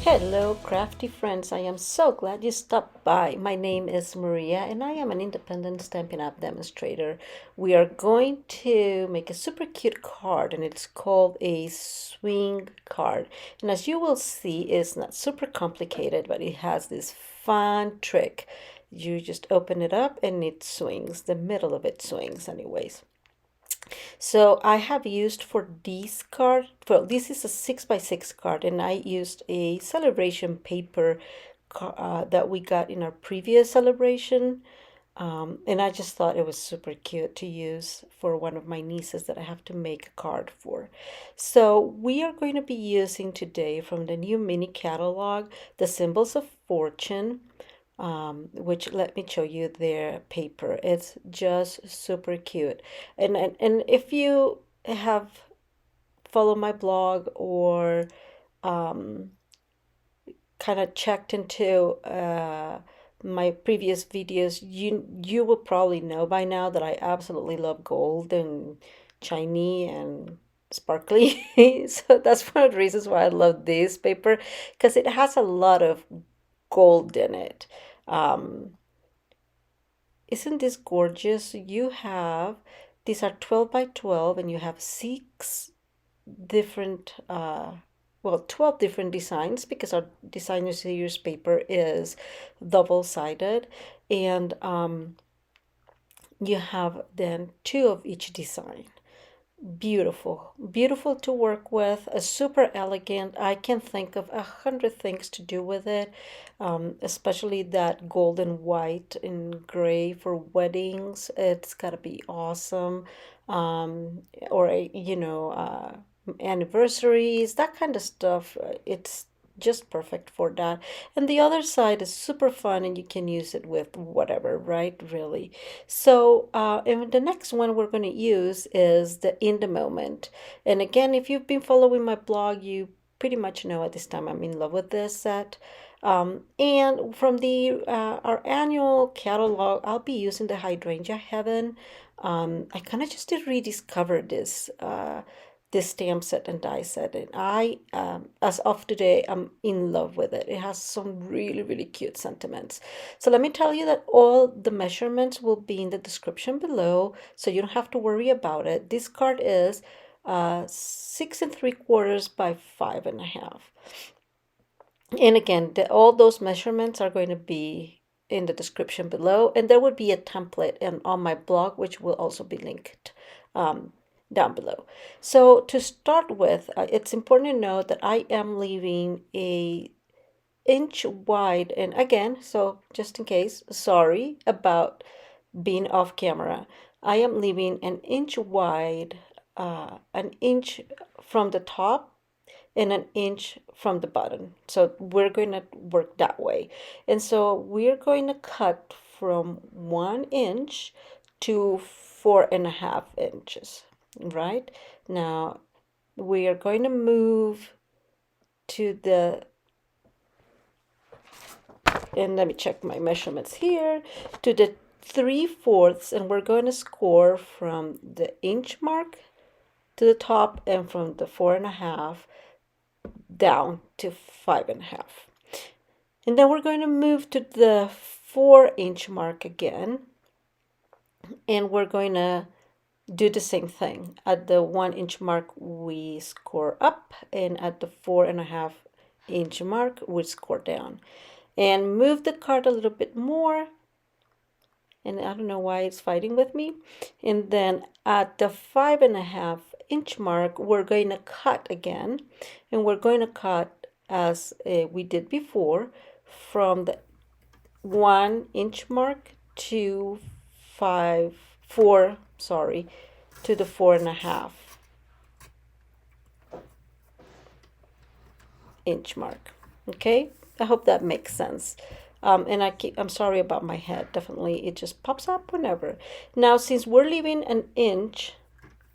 Hello, crafty friends. I am so glad you stopped by. My name is Maria, and I am an independent Stampin' Up demonstrator. We are going to make a super cute card, and it's called a swing card. And as you will see, it's not super complicated, but it has this fun trick. You just open it up, and it swings. The middle of it swings, anyways. So I have used for this card, well, this is a 6x6 card, and I used a celebration paper that we got in our previous celebration. And I just thought it was super cute to use for one of my nieces that I have to make a card for. So we are going to be using today from the new mini catalog, the Symbols of Fortune, which let me show you their paper. It's just super cute. And if you have followed my blog or um, kind of checked into my previous videos, you will probably know by now that I absolutely love gold and shiny and sparkly. So that's one of the reasons why I love this paper, because it has a lot of gold in it. Um, isn't this gorgeous? You have, these are 12 by 12, and you have six different, well, 12 different designs, because our designer series paper is double-sided. And you have then two of each design. Beautiful, beautiful to work with, super elegant. I can think of 100 things to do with it, especially that golden white and gray for weddings. It's gotta be awesome. Or, anniversaries, that kind of stuff. It's just perfect for that. And the other side is super fun, and you can use it with whatever, right? Really. So, and the next one we're going to use is the In the Moment. And again, if you've been following my blog, you pretty much know at this time I'm in love with this set. And from the our annual catalog, I'll be using the Hydrangea Heaven. I kind of just rediscovered this stamp set and die set, and as of today, I'm in love with it. It has some really, really cute sentiments. So let me tell you that all the measurements will be in the description below, so you don't have to worry about it. This card is 6 3/4 by 5.5. And again, all those measurements are going to be in the description below, and there would be a template on my blog, which will also be linked down below. So to start with, it's important to note that I am leaving a inch wide, and again, so just in case, sorry about being off camera, I am leaving an inch wide, an inch from the top and an inch from the bottom. So we're going to work that way. And so we're going to cut from 1 inch to 4.5 inches, right? Now we are going to move to the, and let me check my measurements here, to the 3/4, and we're going to score from the inch mark to the top and from the 4.5 down to 5.5. And then we're going to move to the 4-inch mark again, and we're going to do the same thing. At the 1-inch mark, we score up, and at the 4.5-inch mark, we score down. And move the card a little bit more, and I don't know why it's fighting with me. And then at the 5.5-inch mark, we're going to cut again, and we're going to cut as we did before, from the 1-inch mark to 4, sorry, to the 4.5-inch mark. Okay, I hope that makes sense. And I'm sorry about my head. Definitely, it just pops up whenever. Now, since we're leaving an inch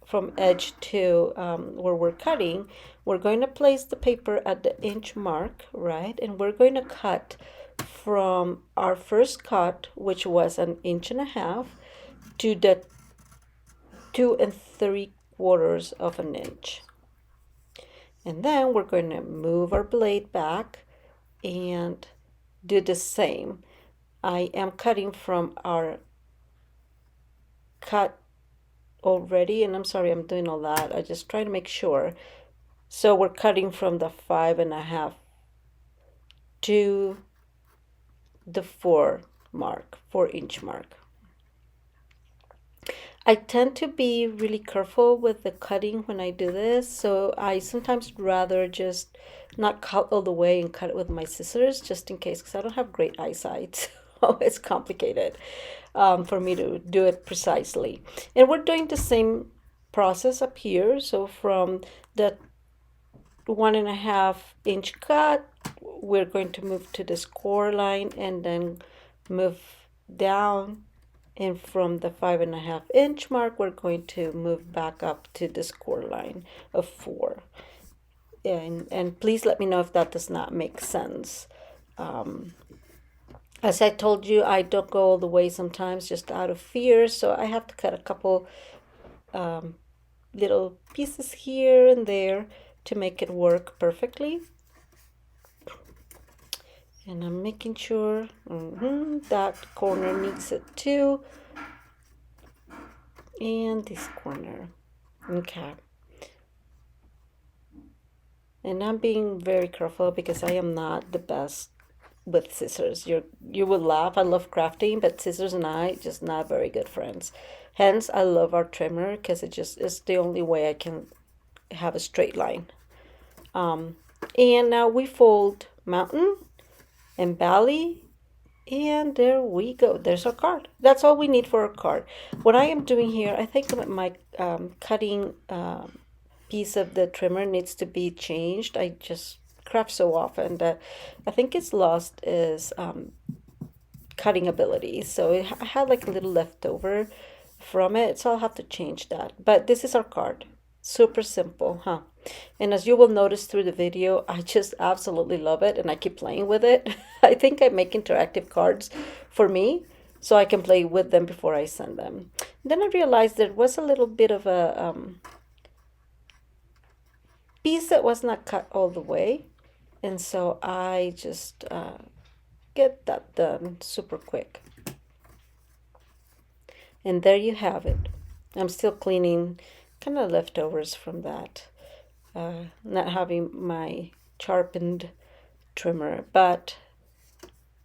from edge to where we're cutting, we're going to place the paper at the inch mark, right? And we're going to cut from our first cut, which was 1.5 inches, to the 2 3/4 of an inch. And then we're going to move our blade back and do the same. I am cutting from our cut already, and I'm sorry I'm doing all that. I just try to make sure. So we're cutting from the 5.5 to the 4 inch mark. I tend to be really careful with the cutting when I do this, so I sometimes rather just not cut all the way and cut it with my scissors just in case, because I don't have great eyesight. So it's complicated for me to do it precisely. And we're doing the same process up here. So from the 1.5 inch cut, we're going to move to the score line and then move down, and from the 5.5 inch mark we're going to move back up to the score line of 4. And please let me know if that does not make sense. As I told you, I don't go all the way sometimes just out of fear, so I have to cut a couple little pieces here and there to make it work perfectly. And I'm making sure that corner needs it too. And this corner. Okay. And I'm being very careful because I am not the best with scissors. You will laugh. I love crafting, but scissors and I just not very good friends. Hence, I love our trimmer because it just is the only way I can have a straight line. And now we fold mountain and valley, and there we go. There's our card. That's all we need for a card. What I am doing here, I think my cutting piece of the trimmer needs to be changed. I just craft so often that I think it's lost its cutting ability. So I had like a little leftover from it, so I'll have to change that. But this is our card. Super simple, huh? And as you will notice through the video, I just absolutely love it and I keep playing with it. I think I make interactive cards for me so I can play with them before I send them. Then I realized there was a little bit of a piece that was not cut all the way. And so I just get that done super quick. And there you have it. I'm still cleaning kind of leftovers from that. Not having my sharpened trimmer, but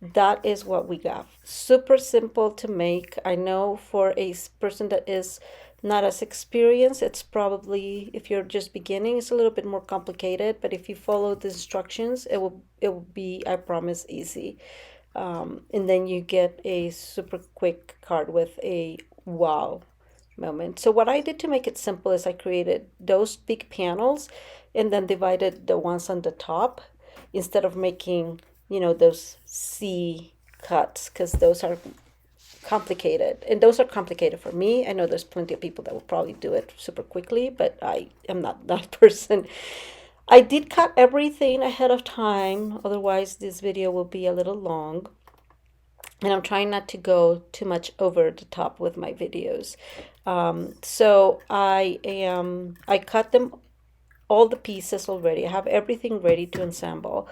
that is what we got. Super simple to make. I know for a person that is not as experienced, it's probably, if you're just beginning, it's a little bit more complicated, but if you follow the instructions, it will be, I promise, easy. And then you get a super quick card with a wow moment. So what I did to make it simple is I created those big panels and then divided the ones on the top instead of making, those C cuts, because those are complicated. And those are complicated for me. I know there's plenty of people that will probably do it super quickly, but I am not that person. I did cut everything ahead of time, otherwise this video will be a little long. And I'm trying not to go too much over the top with my videos. So I cut them, all the pieces already. I have everything ready to assemble.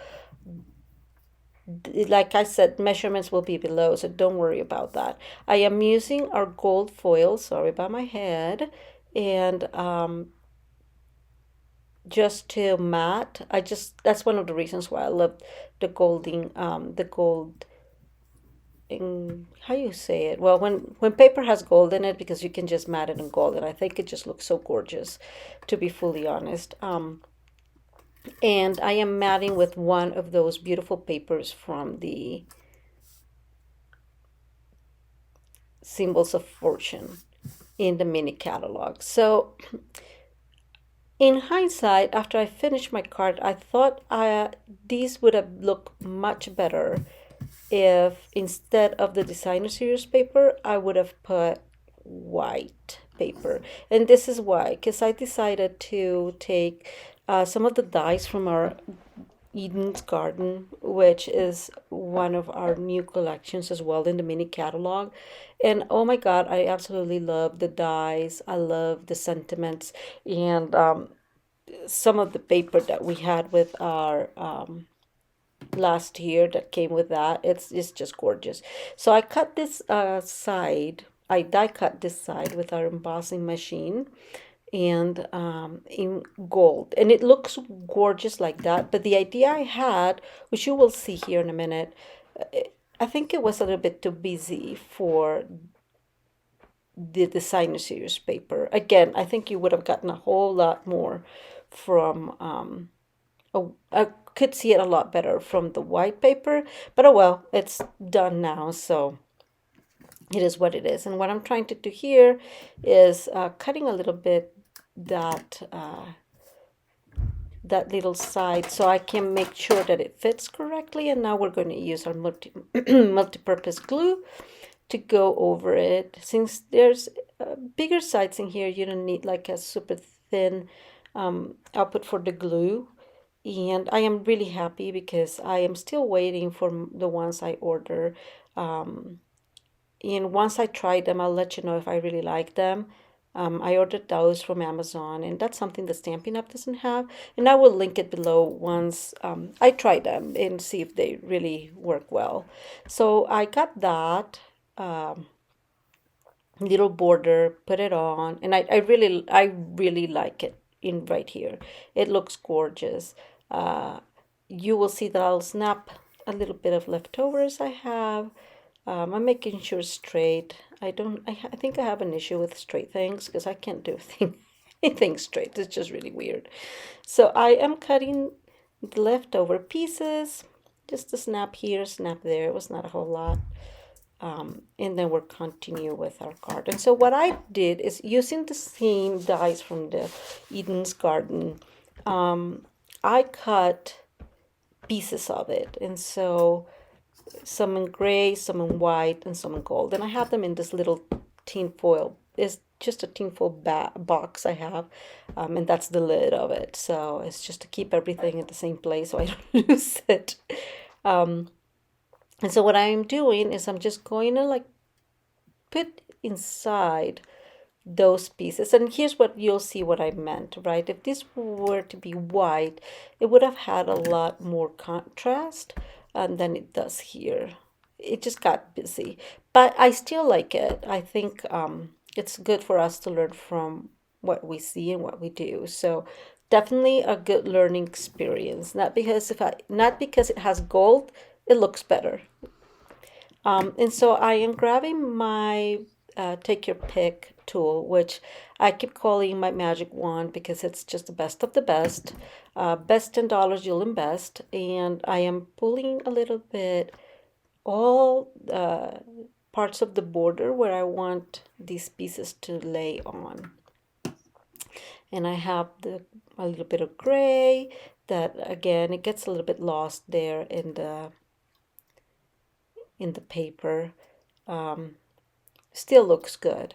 Like I said, measurements will be below, so don't worry about that. I am using our gold foil, sorry about my head, and just to mat. That's one of the reasons why I love the gold, how you say it, well, when paper has gold in it, because you can just mat it in gold, and I think it just looks so gorgeous, to be fully honest. And I am matting with one of those beautiful papers from the Symbols of Fortune in the mini catalog. So in hindsight, after I finished my card, I thought these would have looked much better if instead of the designer series paper, I would have put white paper. And this is why, because I decided to take some of the dies from our Eden's Garden, which is one of our new collections as well in the mini catalog. And oh my God, I absolutely love the dies. I love the sentiments and some of the paper that we had with our last year that came with that. It's just gorgeous. So I cut this side. I die cut this side with our embossing machine, and in gold, and it looks gorgeous like that. But the idea I had, which you will see here in a minute, uh, I think it was a little bit too busy for the designer series paper. Again, I think you would have gotten a whole lot more from I could see it a lot better from the white paper, but oh well, it's done now, so it is what it is. And what I'm trying to do here is cutting a little bit that that little side so I can make sure that it fits correctly. And now we're going to use our multi-purpose glue to go over it. Since there's bigger sides in here, you don't need like a super thin output for the glue. And I am really happy because I am still waiting for the ones I order. And once I try them, I'll let you know if I really like them. I ordered those from Amazon, and that's something that Stampin' Up doesn't have. And I will link it below once I try them and see if they really work well. So I got that little border, put it on, and I really like it in right here. It looks gorgeous. Uh, you will see that I'll snap a little bit of leftovers I have. I'm making sure straight. I think I have an issue with straight things because I can't do anything straight. It's just really weird. So I am cutting the leftover pieces, just a snap here, snap there. It was not a whole lot. And then we'll continue with our card. And so what I did is using the same dies from the Eden's Garden, I cut pieces of it. And so some in gray, some in white, and some in gold. And I have them in this little tin foil. It's just a tin foil box I have, and that's the lid of it. So it's just to keep everything at the same place so I don't lose it. Um, and so what I'm doing is I'm just going to like put inside those pieces. And here's what you'll see what I meant, right? If this were to be white, it would have had a lot more contrast than it does here. It just got busy, but I still like it. I think it's good for us to learn from what we see and what we do. So definitely a good learning experience. Not because it has gold, it looks better. And so I am grabbing my take your pick tool, which I keep calling my magic wand because it's just the best of the best. Best $10 you'll invest. And I am pulling a little bit all parts of the border where I want these pieces to lay on. And I have a little bit of gray that again it gets a little bit lost there in the paper. Um, Still looks good.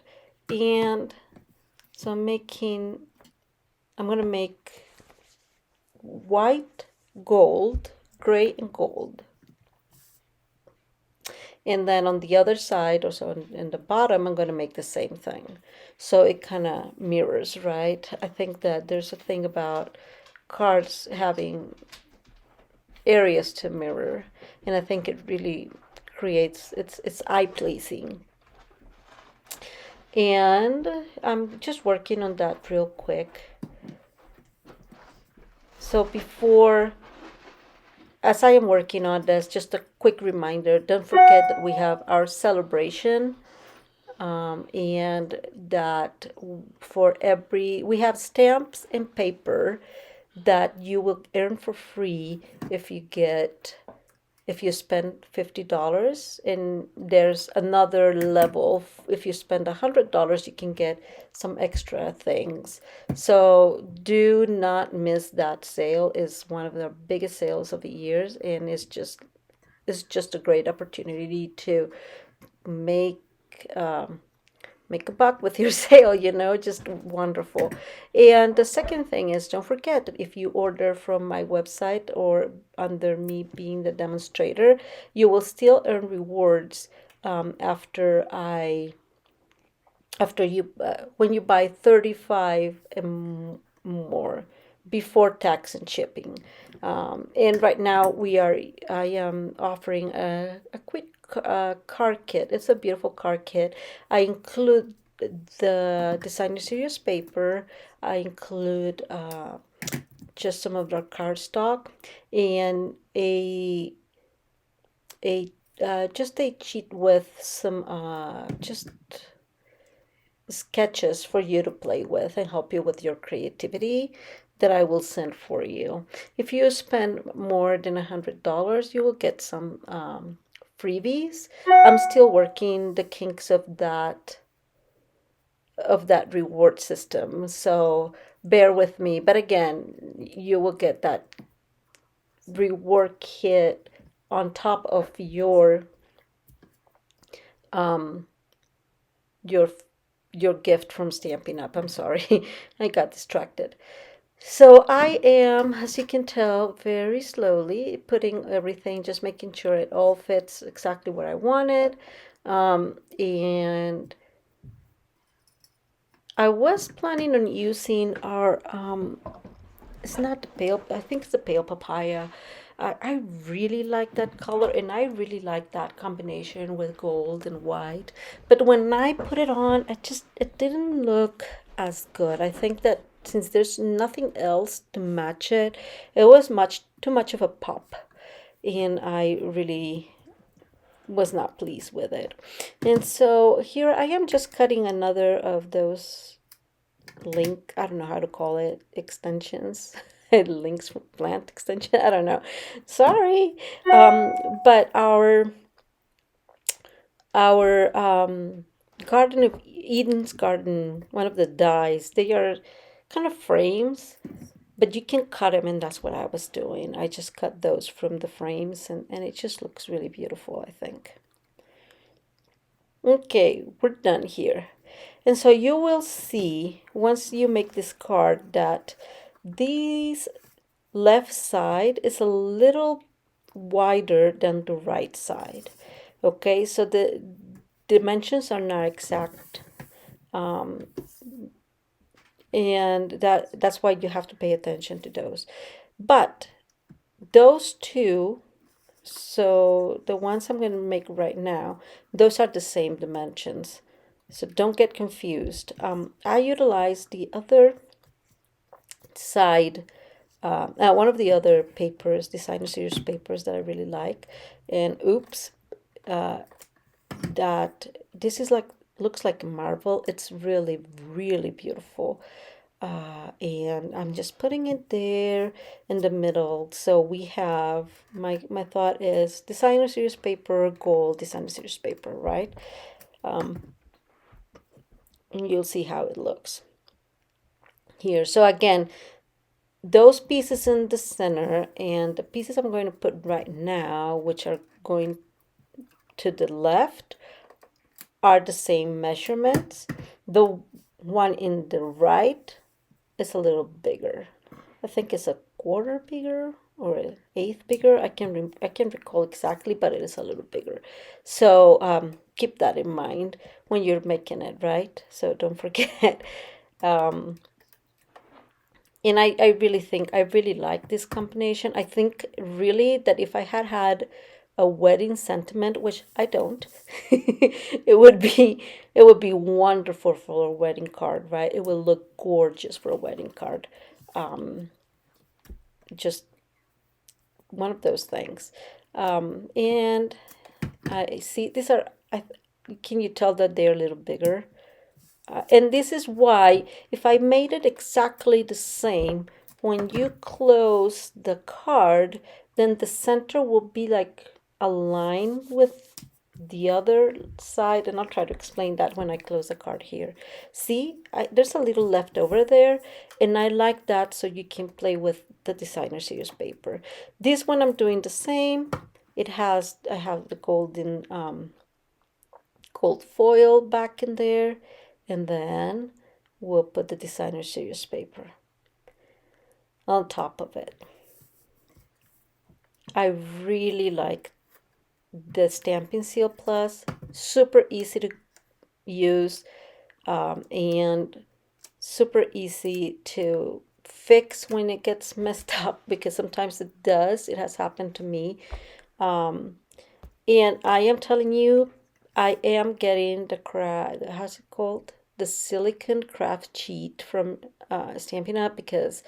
And so I'm gonna make white, gold, gray and gold. And then on the other side, or so in the bottom, I'm going to make the same thing. So it kind of mirrors, right? I think that there's a thing about cards having areas to mirror, and I think it really creates it's eye pleasing. And I'm just working on that real quick. So as I am working on this, just a quick reminder, don't forget that we have our celebration, and that we have stamps and paper that you will earn for free if you spend $50. And there's another level. If you spend $100, you can get some extra things. So do not miss that sale. It's one of the biggest sales of the years, and it's just a great opportunity to make make a buck with your sale, just wonderful. And the second thing is, don't forget that if you order from my website or under me being the demonstrator, you will still earn rewards after you when you buy 35 and more. before tax and shipping. And right now I am offering a quick card kit. It's a beautiful card kit. I include the designer series paper. I include just some of our cardstock and a just a sheet with some just sketches for you to play with and help you with your creativity that I will send for you. If you spend more than $100, you will get some freebies. I'm still working the kinks of that reward system, so bear with me. But again, you will get that reward kit on top of um, your your gift from Stampin' Up. I'm sorry, I got distracted. So I am, as you can tell, very slowly putting everything, just making sure it all fits exactly where I want it. And I was planning on using our it's not the pale, I think it's the pale papaya. I really like that color and I really like that combination with gold and white. But when I put it on, it didn't look as good. I think that since there's nothing else to match it, it was much too much of a pop. And I really was not pleased with it. And so here I am just cutting another of those link, I don't know how to call it, extensions. Links from plant extension, I don't know, sorry. But our Garden of Eden's garden, one of the dies, they are kind of frames, but you can cut them, and that's what I was doing. I just cut those from the frames, and it just looks really beautiful, I think. Okay, we're done here. And so you will see once you make this card that this left side is a little wider than the right side. Okay, so the dimensions are not exact. Um, and that's why you have to pay attention to those. But those two, so the ones I'm going to make right now, those are the same dimensions. So don't get confused. I utilize the other side, one of the other papers, designer series papers that I really like. And oops, uh, that this is like, looks like marble. It's really, really beautiful. And I'm just putting it there in the middle. So we have, my thought is designer series paper, gold, designer series paper, right? And you'll see how it looks here. So again, those pieces in the center and the pieces I'm going to put right now, which are going to the left, are the same measurements. The one in the right is a little bigger. I think it's a quarter bigger or an eighth bigger. I can't recall exactly, but it is a little bigger. So keep that in mind when you're making it, right? So don't forget. Um, and I really think I really like this combination. I think really that if I had a wedding sentiment, which I don't, it would be wonderful for a wedding card, right? It will look gorgeous for a wedding card. Um, just one of those things. And I see these are. Can you tell that they're a little bigger? And this is why, if I made it exactly the same, when you close the card, then the center will be like aligned with the other side. And I'll try to explain that when I close the card here. See, there's a little left over there, and I like that so you can play with the designer series paper. This one I'm doing the same. I have the golden gold foil back in there, and then we'll put the designer series paper on top of it. I really like the Stampin' Seal Plus, super easy to use, and super easy to fix when it gets messed up, because sometimes it does. It has happened to me. Um, and I am telling you, I am getting the how's it called? The silicone craft sheet from Stampin' Up! Because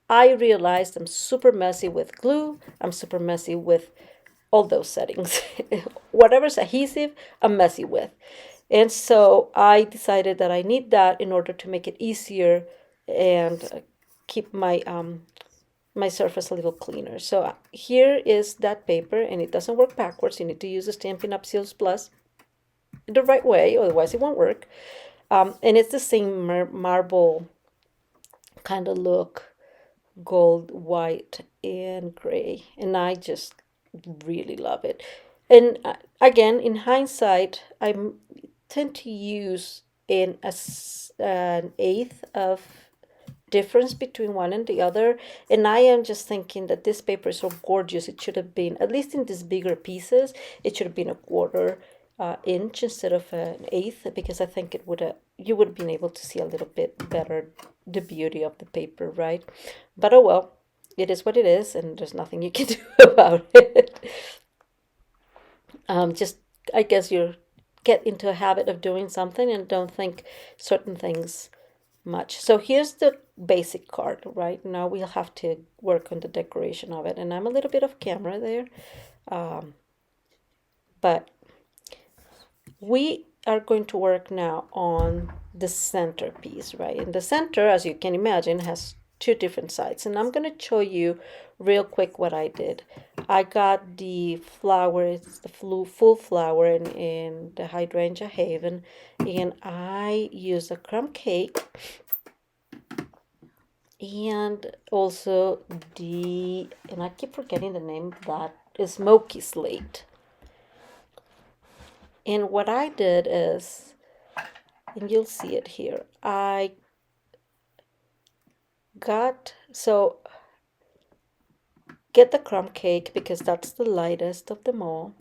I realized I'm super messy with glue. I'm super messy with all those settings. Whatever's adhesive, I'm messy with. And so I decided that I need that in order to make it easier and keep my surface a little cleaner. So here is that paper, and it doesn't work backwards. You need to use the Stampin' Up! Seals Plus the right way, otherwise it won't work. And it's the same marble kind of look, gold, white, and gray. And I just really love it. And again, in hindsight, I tend to use an eighth of difference between one and the other. And I am just thinking that this paper is so gorgeous. It should have been, at least in these bigger pieces, it should have been a quarter inch instead of an eighth, because I think it would have, you would have been able to see a little bit better the beauty of the paper, right? But oh well, it is what it is, and there's nothing you can do about it. Just, I guess you get into a habit of doing something and don't think certain things much. So here's the basic card. Right now we'll have to work on the decoration of it, and I'm a little bit off camera there, but we are going to work now on the centerpiece, right? And the center, as you can imagine, has two different sides, and I'm going to show you real quick what I did. I got the flower, it's the full flower in the Hydrangea Haven, and I used a crumb cake and also and I keep forgetting the name of that, is Smokey Slate. And what I did is, and you'll see it here, I get the crumb cake because that's the lightest of them all.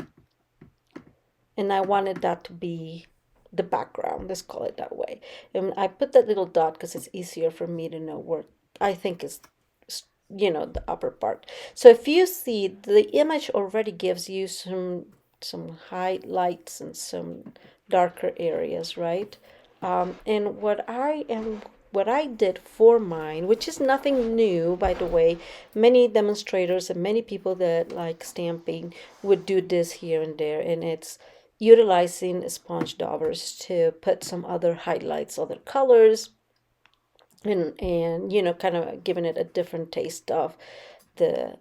And I wanted that to be the background, let's call it that way. And I put that little dot because it's easier for me to know where I think is, the upper part. So if you see, the image already gives you some highlights and some darker areas, right? And what I did for mine, which is nothing new, by the way, many demonstrators and many people that like stamping would do this here and there, and it's utilizing sponge daubers to put some other highlights, other colors, and kind of giving it a different taste of the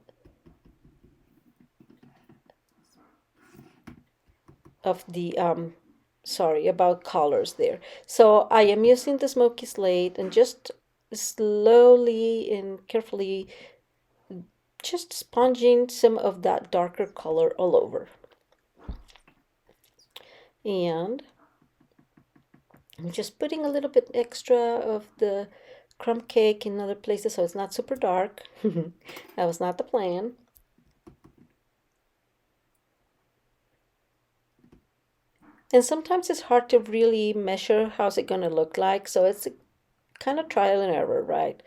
sorry about colors there. So I am using the Smoky Slate and just slowly and carefully just sponging some of that darker color all over. And I'm just putting a little bit extra of the crumb cake in other places so it's not super dark. That was not the plan. And sometimes it's hard to really measure how's it going to look like, so it's kind of trial and error, right?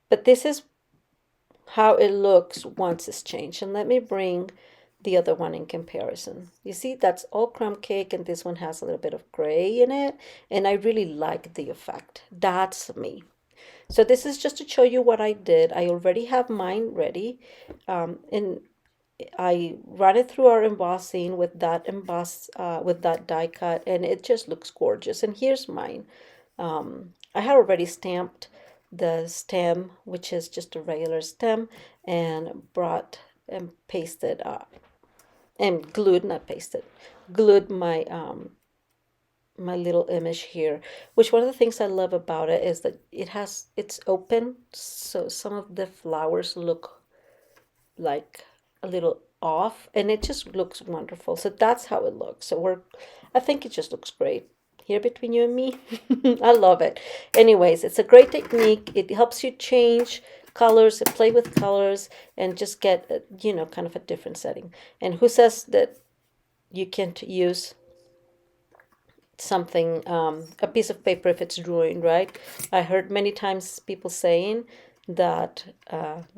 But this is how it looks once it's changed. And let me bring the other one in comparison. You see, that's all crumb cake, and this one has a little bit of gray in it, and I really like the effect. That's me. So this is just to show you what I did. I already have mine ready, and I run it through our embossing with that with that die cut, and it just looks gorgeous. And here's mine. I had already stamped the stem, which is just a regular stem, and brought and pasted and glued, not pasted, glued my little image here. Which one of the things I love about it is that it's open, so some of the flowers look like a little off, and it just looks wonderful. So that's how it looks. So I think it just looks great here between you and me. I love it. Anyways, it's a great technique. It helps you change colors and play with colors and just get kind of a different setting. And who says that you can't use something, a piece of paper, if it's drawing, right? I heard many times people saying that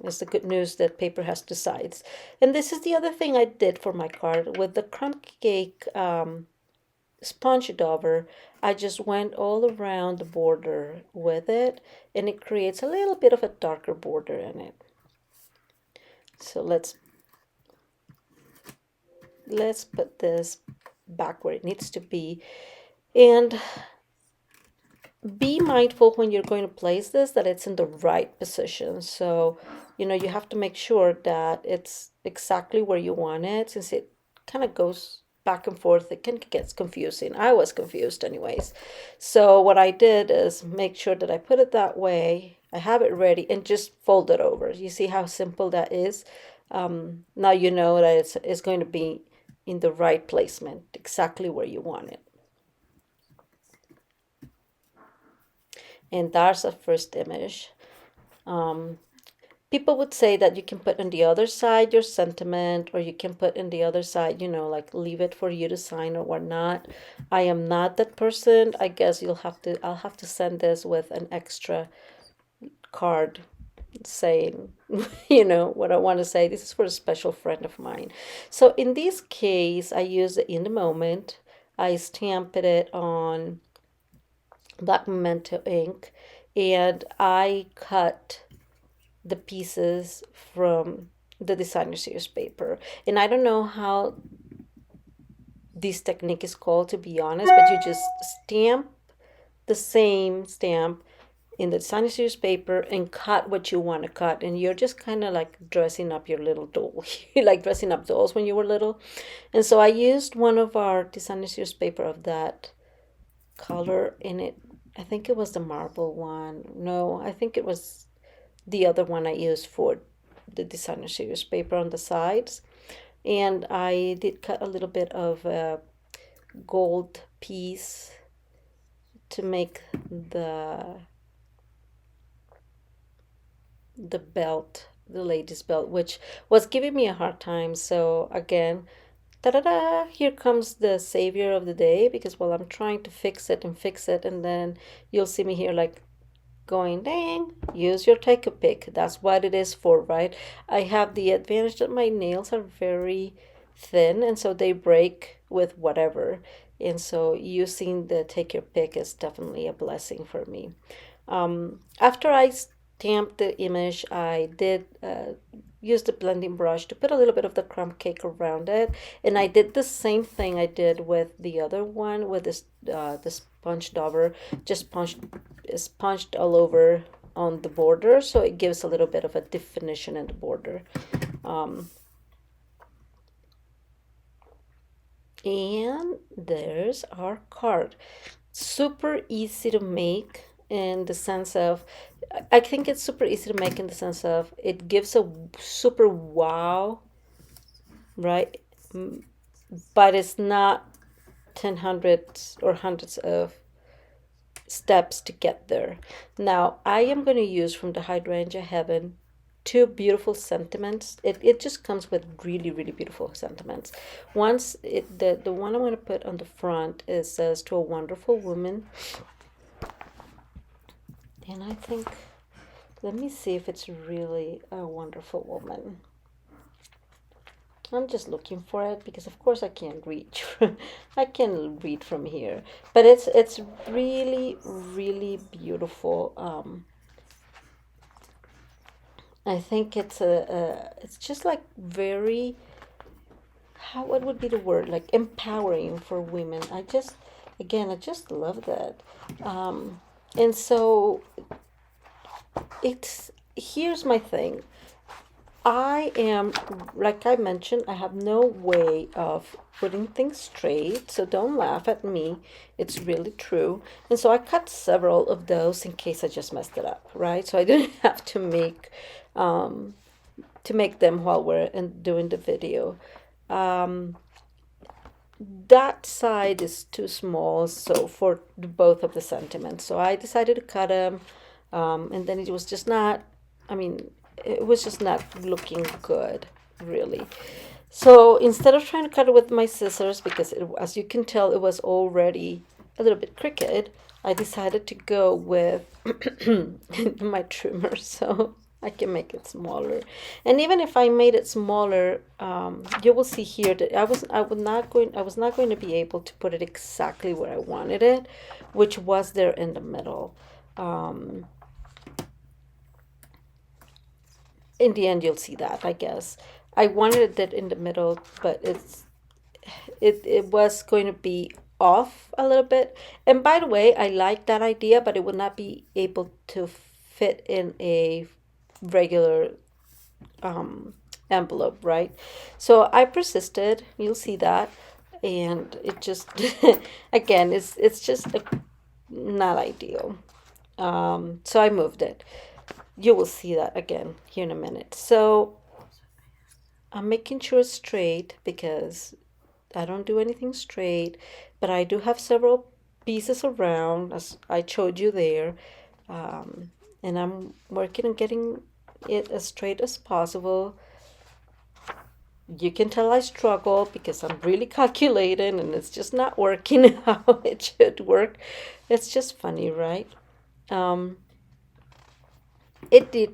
is the good news that paper has two sides. And this is the other thing I did for my card with the crumb cake sponge dauber. I just went all around the border with it, and it creates a little bit of a darker border in it. So let's put this back where it needs to be. And be mindful when you're going to place this that it's in the right position. So, you have to make sure that it's exactly where you want it, since it kind of goes back and forth. It can get confusing. I was confused anyways. So what I did is make sure that I put it that way. I have it ready and just fold it over. You see how simple that is? Now you know that it's going to be in the right placement, exactly where you want it. And that's a first image. People would say that you can put on the other side your sentiment, or you can put in the other side, like leave it for you to sign or whatnot. I am not that person. I guess I'll have to send this with an extra card saying, what I want to say. This is for a special friend of mine. So in this case, I use it in the moment. I stamped it on black memento ink, and I cut the pieces from the designer series paper. And I don't know how this technique is called, to be honest, but you just stamp the same stamp in the designer series paper and cut what you want to cut, and you're just kind of like dressing up your little doll. You like dressing up dolls when you were little. And so I used one of our designer series paper of that color in it. I think it was the marble one. No, I think it was the other one I used for the designer series paper on the sides. And I did cut a little bit of a gold piece to make the belt, the lady's belt, which was giving me a hard time. So again, ta-da-da, here comes the savior of the day, because while I'm trying to fix it, and then you'll see me here like going, dang, use your take a pick. That's what it is for, right? I have the advantage that my nails are very thin, and so they break with whatever. And so using the take your pick is definitely a blessing for me. After I stamped the image, I did use the blending brush to put a little bit of the crumb cake around it, and I did the same thing I did with the other one with this the sponge dauber. Just sponged all over on the border, so it gives a little bit of a definition in the border. And there's our card. Super easy to make, in the sense of, I think it's super easy to make in the sense of it gives a super wow, right? But it's not 10 hundreds or hundreds of steps to get there. Now I am going to use from the Hydrangea Haven two beautiful sentiments. It just comes with really, really beautiful sentiments. Once the one I'm going to put on the front, it says, to a wonderful woman. And I think, let me see if it's really a wonderful woman. I'm just looking for it because of course I can't reach. I can read from here, but it's really, really beautiful. I think it's just like very, how, what would be the word, like empowering for women. I just love that. And so here's my thing. I am, like I mentioned, I have no way of putting things straight, so don't laugh at me. It's really true. And so I cut several of those in case I just messed it up, right? So I didn't have to make them while we're doing the video. That side is too small, so for both of the sentiments. So I decided to cut them, and then it was just not, I mean, it was just not looking good, really. So instead of trying to cut it with my scissors, because as you can tell, it was already a little bit crooked, I decided to go with my trimmer so I can make it smaller. And even if I made it smaller, you will see here that I was not going to be able to put it exactly where I wanted it, which was there in the middle. Um, in the end, you'll see that, I guess. I wanted it in the middle, but it was going to be off a little bit. And by the way, I like that idea, but it would not be able to fit in a regular envelope, right? So I persisted. You'll see that, and it just again, it's just not ideal. So I moved it. You will see that again here in a minute. So I'm making sure it's straight because I don't do anything straight, but I do have several pieces around, as I showed you there. Um, and I'm working on getting it as straight as possible. You can tell I struggle because I'm really calculating and it's just not working how it should work. It's just funny, right? Um, it did,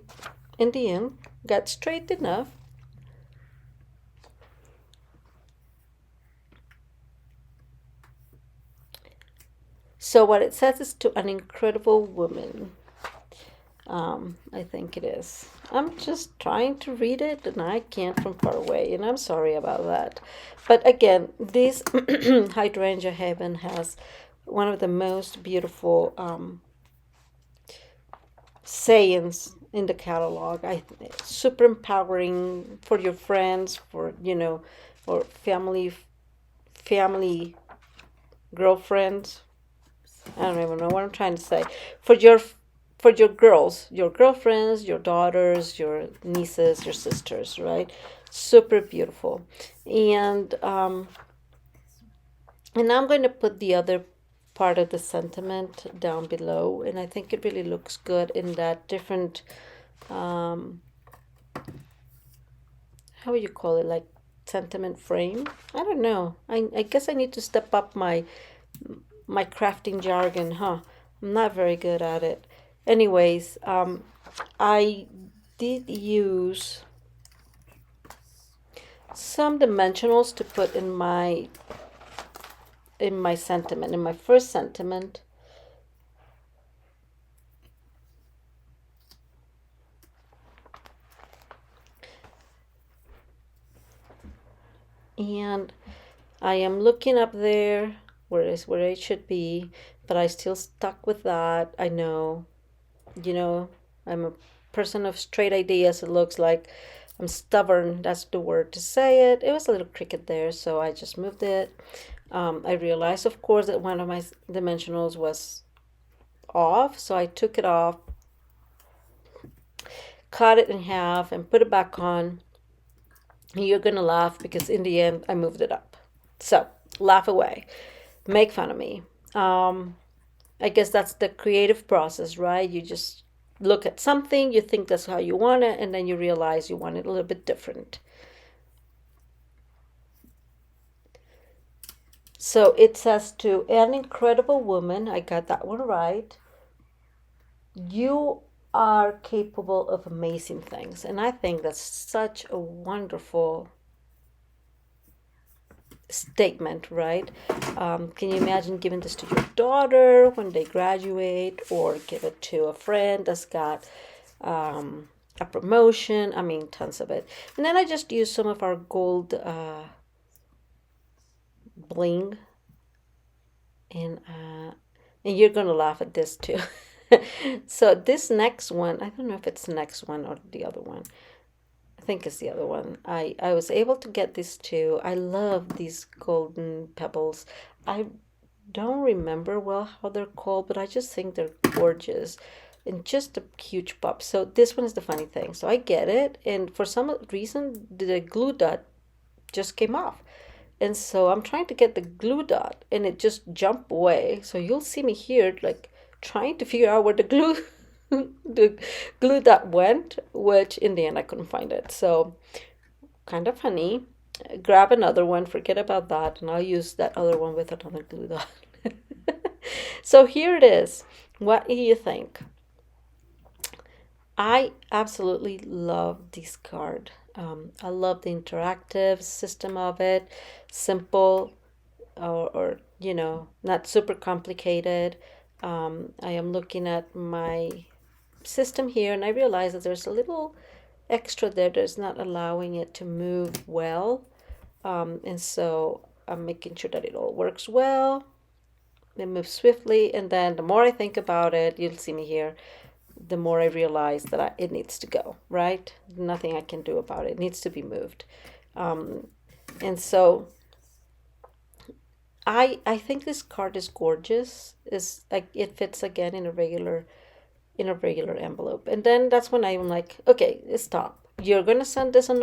in the end, got straight enough. So what it says is to an incredible woman. I think it is. I'm just trying to read it and I can't from far away, and I'm sorry about that. But again, this Hydrangea Haven has one of the most beautiful sayings in the catalog. Super empowering for your friends, for or family girlfriends. I don't even know what I'm trying to say. For your girls, your girlfriends, your daughters, your nieces, your sisters, right? Super beautiful. And and I'm going to put the other part of the sentiment down below, and I think it really looks good in that different um how would you call it, like sentiment frame? I don't know. I guess I need to step up my crafting jargon, huh? I'm not very good at it. Anyways, I did use some dimensionals to put in my sentiment, in my first sentiment. And I am looking up there where it should be, but I still stuck with that. I know, you know, I'm a person of straight ideas, it looks like. I'm stubborn, that's the word to say it. It was a little cricket there, so I just moved it. I realized, of course, that one of my dimensionals was off, so I took it off, cut it in half, and put it back on. You're gonna laugh because in the end, I moved it up. So, laugh away, make fun of me. Um, I guess that's the creative process, right? You just look at something, you think that's how you want it, and then you realize you want it a little bit different. So it says to an incredible woman, I got that one right. You are capable of amazing things. And I think that's such a wonderful statement, right? Can you imagine giving this to your daughter when they graduate, or give it to a friend that's got a promotion? I mean, tons of it. And then I just use some of our gold bling, and you're gonna laugh at this too. So this next one, I don't know if it's the next one or the other one. I think it's the other one. I was able to get these two. I love these golden pebbles. I don't remember well how they're called, but I just think they're gorgeous and just a huge pop. So this one is the funny thing. So I get it, and for some reason the glue dot just came off. And so I'm trying to get the glue dot and it just jumped away. So you'll see me here like trying to figure out where the glue the glue dot went, which in the end I couldn't find it. So kind of funny. Grab another one, forget about that, and I'll use that other one with another glue dot. So here it is. What do you think? I absolutely love this card. I love the interactive system of it, simple or not super complicated. I am looking at my system here and I realize that there's a little extra there that's not allowing it to move well. And so I'm making sure that it all works well. It moves swiftly, and then the more I think about it, you'll see me here, the more I realize that it needs to go, right? Nothing I can do about it. It needs to be moved. Um, and so I think this card is gorgeous. Is like it fits again in a regular envelope. And then that's when I'm like, okay, stop. You're gonna send this on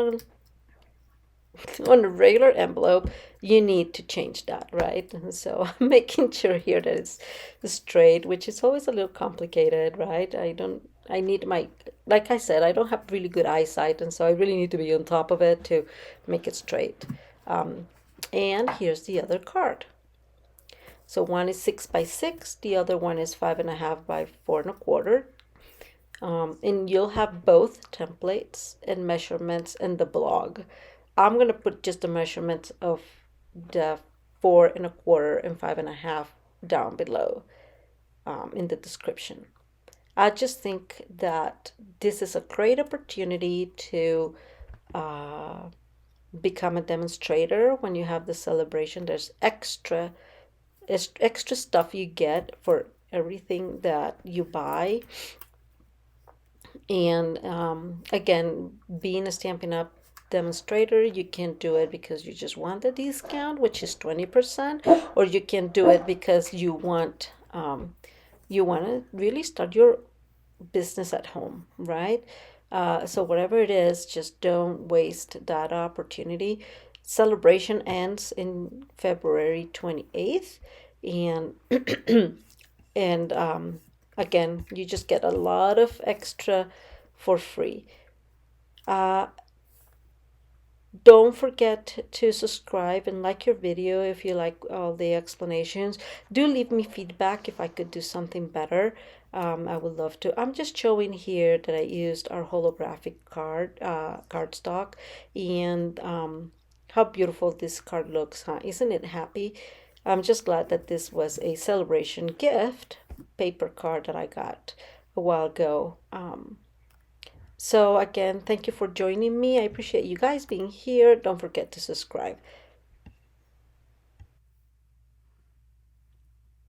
a regular envelope. You need to change that, right? And so I'm making sure here that it's straight, which is always a little complicated, right? I need my, like I said, I don't have really good eyesight, and so I really need to be on top of it to make it straight. Um, and here's the other card. So one is 6 by 6, the other one is 5.5 by 4.25. And you'll have both templates and measurements in the blog. I'm going to put just the measurements of the 4.25 and 5.5 down below in the description. I just think that this is a great opportunity to become a demonstrator when you have the celebration. There's extra stuff you get for everything that you buy. And again, being a Stampin' Up demonstrator, you can do it because you just want the discount, which is 20%, or you can do it because you want to really start your business at home, right? So whatever it is, just don't waste that opportunity. Celebration ends in February 28th, and and again, you just get a lot of extra for free. Uh, don't forget to subscribe and like your video if you like all the explanations. Do leave me feedback if I could do something better. I would love to. I'm just showing here that I used our holographic cardstock, and how beautiful this card looks, huh? Isn't it happy? I'm just glad that this was a celebration gift paper card that I got a while ago. So again, thank you for joining me. I appreciate you guys being here. Don't forget to subscribe.